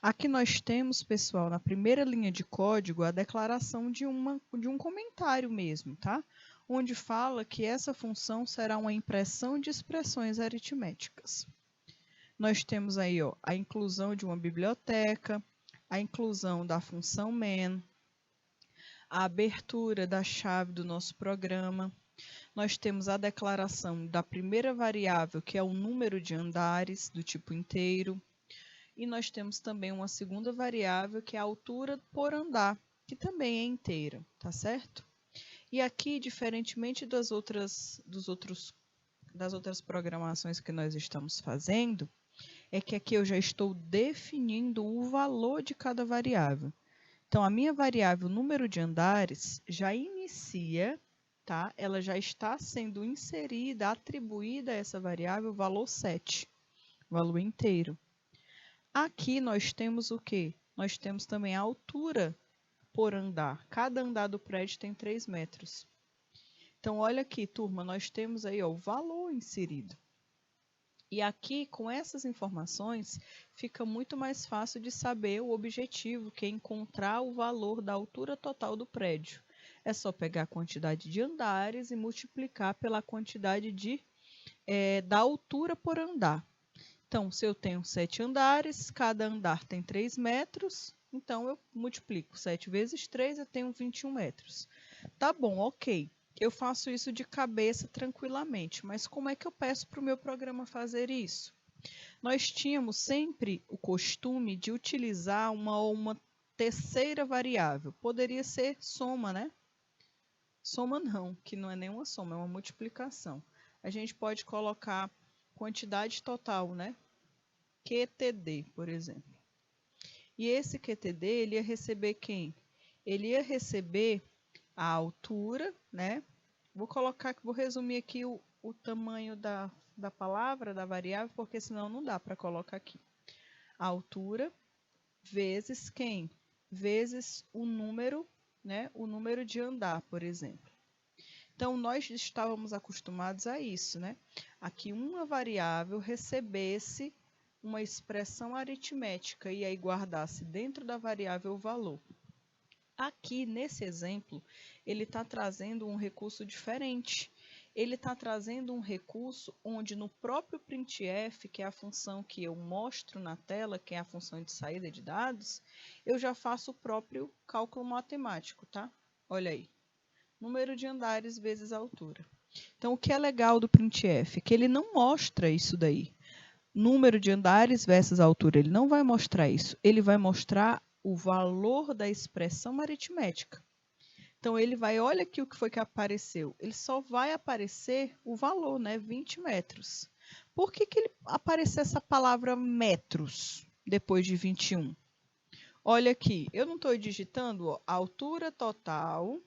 Aqui nós temos, pessoal, na primeira linha de código, a declaração de um comentário mesmo, tá? Onde fala que essa função será uma impressão de expressões aritméticas. Nós temos aí a inclusão de uma biblioteca, a inclusão da função main, a abertura da chave do nosso programa. Nós temos a declaração da primeira variável, que é o número de andares do tipo inteiro. E nós temos também uma segunda variável, que é a altura por andar, que também é inteira, tá certo? E aqui, diferentemente das outras programações que nós estamos fazendo, é que aqui eu já estou definindo o valor de cada variável. Então, a minha variável número de andares já inicia, tá? Ela já está sendo inserida, atribuída a essa variável o valor 7, valor inteiro. Aqui nós temos o quê? Nós temos também a altura por andar. Cada andar do prédio tem 3 metros. Então, olha aqui, turma, nós temos aí o valor inserido. E aqui, com essas informações, fica muito mais fácil de saber o objetivo, que é encontrar o valor da altura total do prédio. É só pegar a quantidade de andares e multiplicar pela quantidade da altura por andar. Então, se eu tenho 7 andares, cada andar tem 3 metros, então eu multiplico 7 vezes 3, eu tenho 21 metros. Tá bom, ok. Eu faço isso de cabeça tranquilamente, mas como é que eu peço para o meu programa fazer isso? Nós tínhamos sempre o costume de utilizar uma terceira variável. Poderia ser soma, né? Soma não, que não é nenhuma soma, é uma multiplicação. A gente pode colocar quantidade total, né? QTD, por exemplo. E esse QTD, ele ia receber quem? Ele ia receber a altura, né? Vou resumir aqui o tamanho da palavra, da variável, porque senão não dá para colocar aqui. A altura vezes quem? Vezes o número, né? O número de andar, por exemplo. Então, nós estávamos acostumados a isso, né? A que uma variável recebesse uma expressão aritmética e aí guardasse dentro da variável o valor. Aqui, nesse exemplo, ele está trazendo um recurso diferente. Ele está trazendo um recurso onde no próprio printf, que é a função que eu mostro na tela, que é a função de saída de dados, eu já faço o próprio cálculo matemático, tá? Olha aí. Número de andares vezes a altura. Então, o que é legal do printf? Que ele não mostra isso daí. Número de andares versus a altura. Ele não vai mostrar isso. Ele vai mostrar o valor da expressão aritmética. Então, ele vai, olha aqui o que foi que apareceu. Ele só vai aparecer o valor, né? 20 metros. Por que ele apareceu essa palavra metros depois de 21? Olha aqui, eu não estou digitando a altura total.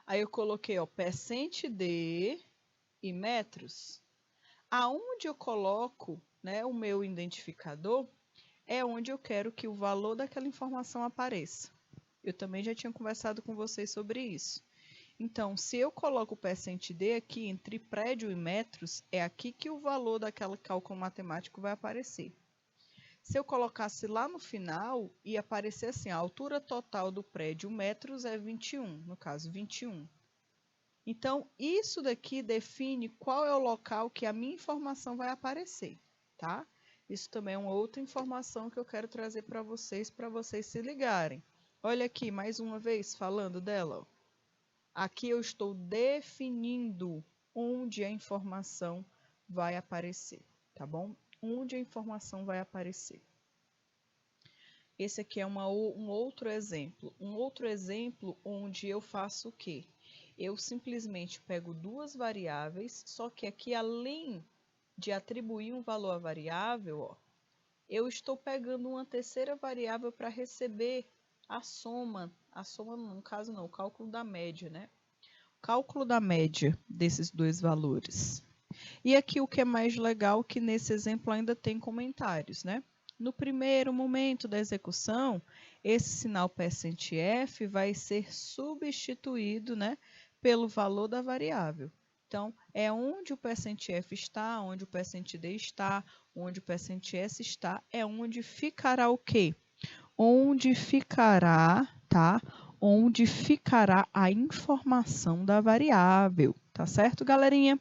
Aí eu coloquei percent de e metros. Aonde eu coloco, né, o meu identificador, é onde eu quero que o valor daquela informação apareça. Eu também já tinha conversado com vocês sobre isso. Então, se eu coloco o percent de aqui entre prédio e metros, é aqui que o valor daquele cálculo matemático vai aparecer. Se eu colocasse lá no final, ia aparecer assim, a altura total do prédio metros é 21, no caso 21. Então, isso daqui define qual é o local que a minha informação vai aparecer, tá? Isso também é uma outra informação que eu quero trazer para vocês se ligarem. Olha aqui, mais uma vez, falando dela. Ó. Aqui eu estou definindo onde a informação vai aparecer, tá bom? Onde a informação vai aparecer. Esse aqui é um outro exemplo. Um outro exemplo onde eu faço o quê? Eu simplesmente pego duas variáveis, só que aqui, além de atribuir um valor à variável, ó, eu estou pegando uma terceira variável para receber a soma no caso não, o cálculo da média, né? O cálculo da média desses dois valores. E aqui o que é mais legal, que nesse exemplo ainda tem comentários, né? No primeiro momento da execução, esse sinal %f vai ser substituído, né, pelo valor da variável. Então, é onde o %f está, onde o %d está, onde o %s está, é onde ficará o quê? Onde ficará, tá? Onde ficará a informação da variável, tá certo, galerinha?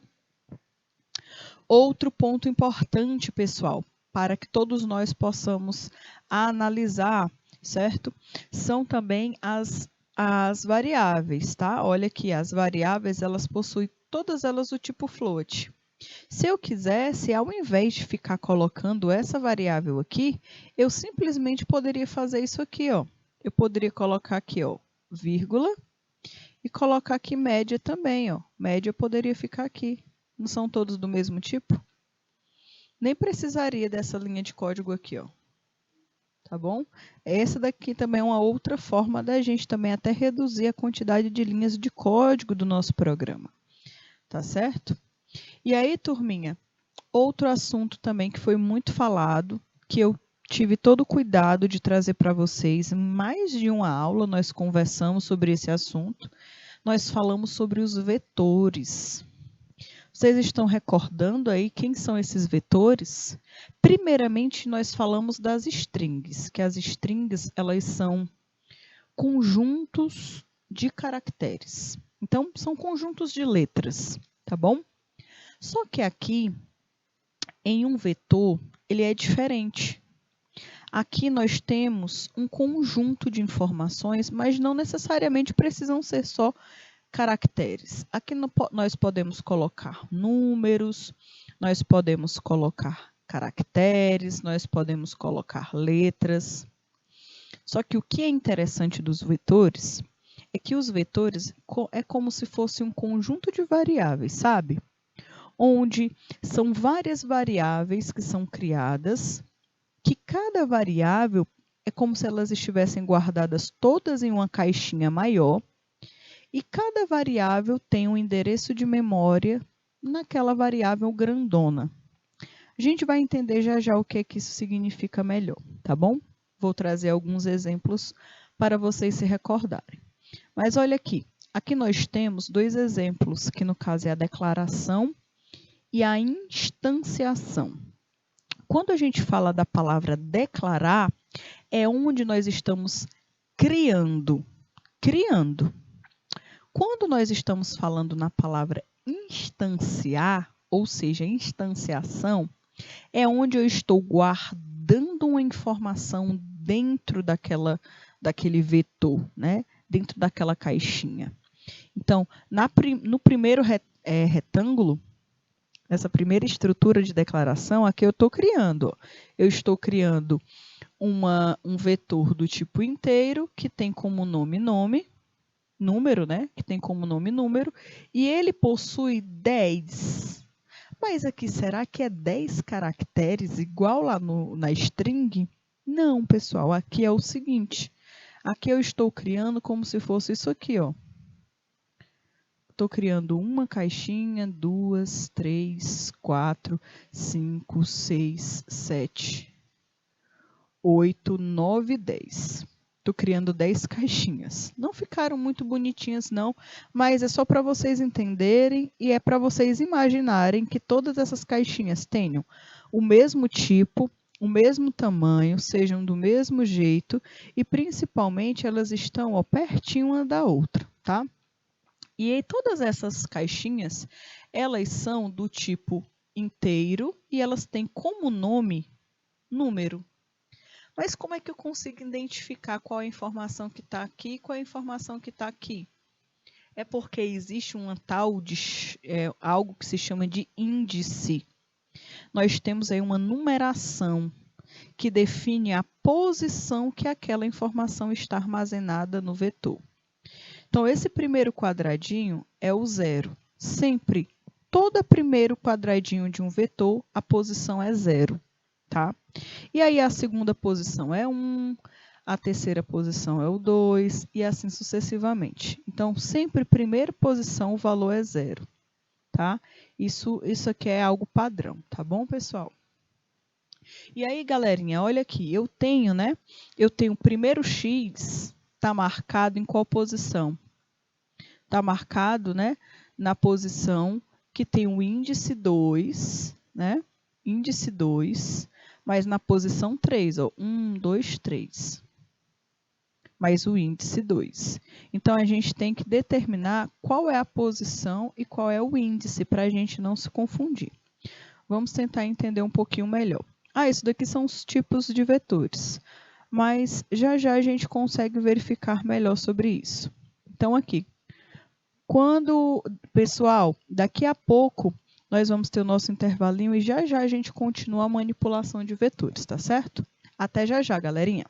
Outro ponto importante, pessoal, para que todos nós possamos analisar, certo? São também as variáveis, tá? Olha aqui, as variáveis, elas possuem todas elas o tipo float. Se eu quisesse, ao invés de ficar colocando essa variável aqui, eu simplesmente poderia fazer isso aqui, ó. Eu poderia colocar aqui, ó, vírgula, e colocar aqui média também, ó. Média poderia ficar aqui. Não são todos do mesmo tipo? Nem precisaria dessa linha de código aqui, ó. Tá bom? Essa daqui também é uma outra forma da gente também até reduzir a quantidade de linhas de código do nosso programa. Tá certo? E aí, turminha, outro assunto também que foi muito falado, que eu tive todo o cuidado de trazer para vocês, em mais de uma aula nós conversamos sobre esse assunto, nós falamos sobre os vetores. Vocês estão recordando aí quem são esses vetores? Primeiramente, nós falamos das strings, que as strings, elas são conjuntos de caracteres. Então, são conjuntos de letras, tá bom? Só que aqui, em um vetor, ele é diferente. Aqui nós temos um conjunto de informações, mas não necessariamente precisam ser só caracteres. Aqui nós podemos colocar números, nós podemos colocar caracteres, nós podemos colocar letras. Só que o que é interessante dos vetores é que os vetores é como se fosse um conjunto de variáveis, sabe? Onde são várias variáveis que são criadas, que cada variável é como se elas estivessem guardadas todas em uma caixinha maior, e cada variável tem um endereço de memória naquela variável grandona. A gente vai entender já já o que isso significa melhor, tá bom? Vou trazer alguns exemplos para vocês se recordarem. Mas olha aqui, aqui nós temos dois exemplos, que no caso é a declaração e a instanciação. Quando a gente fala da palavra declarar, é onde nós estamos criando. Quando nós estamos falando na palavra instanciar, ou seja, instanciação, é onde eu estou guardando uma informação dentro daquele vetor, né? Dentro daquela caixinha. Então, no primeiro retângulo, essa primeira estrutura de declaração, aqui eu estou criando. Ó. Eu estou criando um vetor do tipo inteiro, que tem como nome número, né? Que tem como nome número, e ele possui 10. Mas aqui, será que é 10 caracteres igual lá na string? Não, pessoal, aqui é o seguinte. Aqui eu estou criando como se fosse isso aqui, ó. Estou criando uma caixinha, 2, 3, 4, 5, 6, 7, 8, 9, 10. Estou criando 10 caixinhas. Não ficaram muito bonitinhas, não, mas é só para vocês entenderem e é para vocês imaginarem que todas essas caixinhas tenham o mesmo tipo, o mesmo tamanho, sejam do mesmo jeito e, principalmente, elas estão ó, pertinho uma da outra, tá? E aí, todas essas caixinhas, elas são do tipo inteiro e elas têm como nome número. Mas como é que eu consigo identificar qual é a informação que está aqui e qual é a informação que está aqui? É porque existe uma tal de algo que se chama de índice. Nós temos aí uma numeração que define a posição que aquela informação está armazenada no vetor. Então, esse primeiro quadradinho é o 0. Sempre, todo primeiro quadradinho de um vetor, a posição é 0, tá? E aí, a segunda posição é 1, a terceira posição é o 2, e assim sucessivamente. Então, sempre, primeira posição, o valor é 0, tá? Isso aqui é algo padrão, tá bom, pessoal? E aí, galerinha, olha aqui, eu tenho o primeiro x, está marcado em qual posição? Está marcado, né, na posição que tem o índice 2, né? Índice 2, mas na posição 3, ó, 1, 2, 3. Mais o índice 2. Então, a gente tem que determinar qual é a posição e qual é o índice, para a gente não se confundir. Vamos tentar entender um pouquinho melhor. Isso daqui são os tipos de vetores, mas já já a gente consegue verificar melhor sobre isso. Então, aqui. Pessoal, daqui a pouco nós vamos ter o nosso intervalinho e já já a gente continua a manipulação de vetores, tá certo? Até já já, galerinha!